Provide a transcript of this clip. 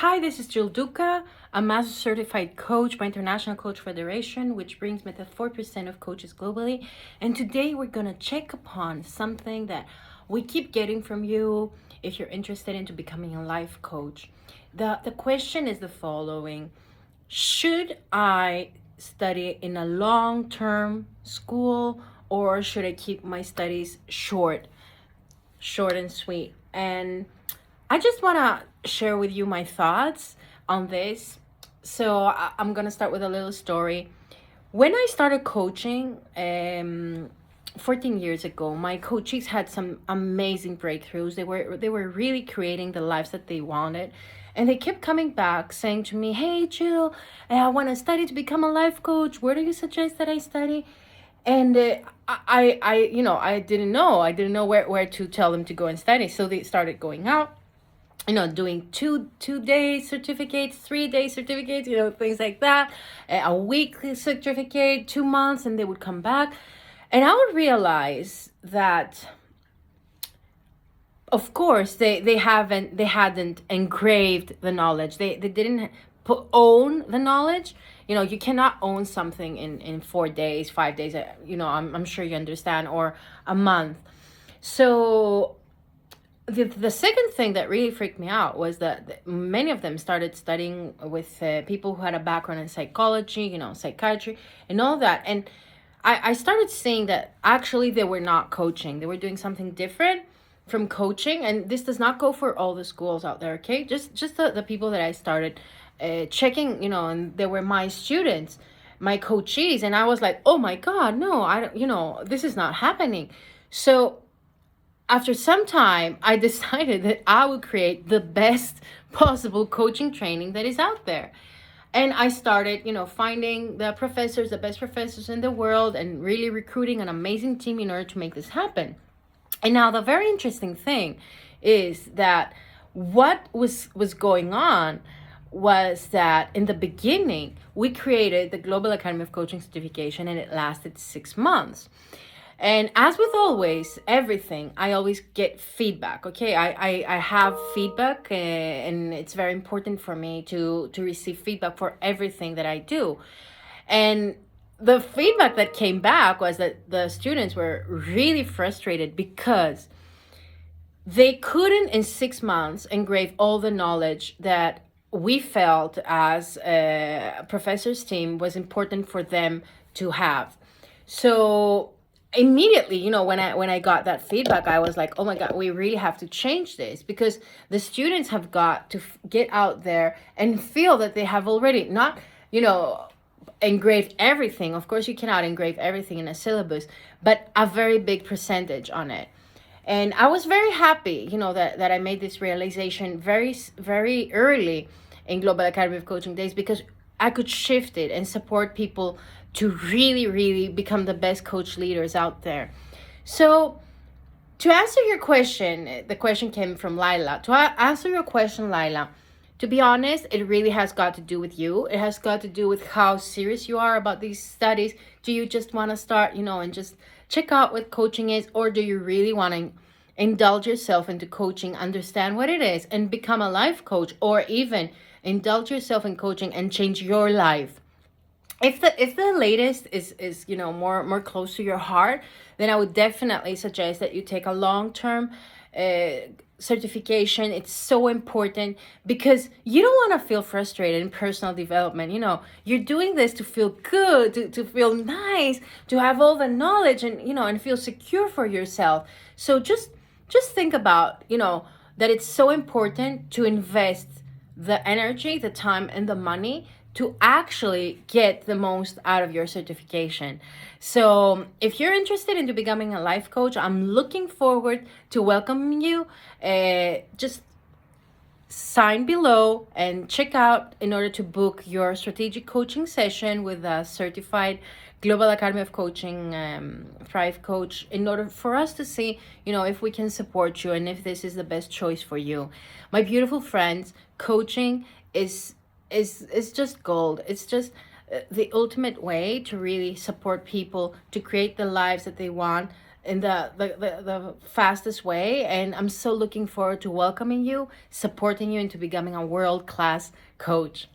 Hi, this is Douka. I'm a Master Certified Coach by International Coach Federation, which brings me to 4% of coaches globally. And today we're going to check upon something that we keep getting from you if you're interested into becoming a life coach. The question is the following: should I study in a long-term school, or should I keep my studies short and sweet? And I just want to share with you my thoughts on this. So I'm going to start with a little story. When I started coaching 14 years ago, my coaches had some amazing breakthroughs. They were really creating the lives that they wanted. And they kept coming back saying to me, "Hey, Jill, I want to study to become a life coach. Where do you suggest that I study?" And I didn't know. I didn't know where to tell them to go and study. So they started going out, doing two-day certificates, 3-day certificates, things like that, a weekly certificate, 2 months, and they would come back. And I would realize that, of course, they hadn't engraved the knowledge. They didn't own the knowledge. You cannot own something in 4 days, 5 days, I'm sure you understand, or a month. So the second thing that really freaked me out was that many of them started studying with people who had a background in psychology, psychiatry, and all that. And I started seeing that actually they were not coaching. They were doing something different from coaching. And this does not go for all the schools out there, okay? Just the people that I started checking, and they were my students, my coachees. And I was like, oh my God, no, I don't, this is not happening. So after some time, I decided that I would create the best possible coaching training that is out there. And I started, finding the best professors in the world, and really recruiting an amazing team in order to make this happen. And now the very interesting thing is that what was going on was that in the beginning, we created the Global Academy of Coaching certification, and it lasted 6 months. And as with everything, I always get feedback. Okay, I have feedback, and it's very important for me to receive feedback for everything that I do. And the feedback that came back was that the students were really frustrated because they couldn't in 6 months engrave all the knowledge that we felt as a professor's team was important for them to have. So immediately, when I got that feedback, I was like, oh my God, we really have to change this, because the students have got to get out there and feel that they have already not, engraved everything. Of course, you cannot engrave everything in a syllabus, but a very big percentage on it. And I was very happy, that I made this realization very, very early in Global Academy of Coaching days, because I could shift it and support people to really, really become the best coach leaders out there. So to answer your question, the question came from Laila. To answer your question, Laila, to be honest, it really has got to do with you. It has got to do with how serious you are about these studies. Do you just want to start, and just check out what coaching is? Or do you really want to indulge yourself into coaching, understand what it is, and become a life coach? Or even indulge yourself in coaching and change your life? If the latest is more close to your heart, then I would definitely suggest that you take a long-term certification. It's so important, because you don't want to feel frustrated in personal development. You're doing this to feel good, to feel nice, to have all the knowledge, and and feel secure for yourself. So just think about that it's so important to invest the energy, the time, and the money to actually get the most out of your certification. So if you're interested into becoming a life coach, I'm looking forward to welcoming you. Just sign below and check out in order to book your strategic coaching session with a certified Global Academy of Coaching Thrive coach, in order for us to see, if we can support you and if this is the best choice for you. My beautiful friends, coaching is just gold. It's just the ultimate way to really support people to create the lives that they want, in the fastest way. And I'm so looking forward to welcoming you, supporting you into becoming a world-class coach.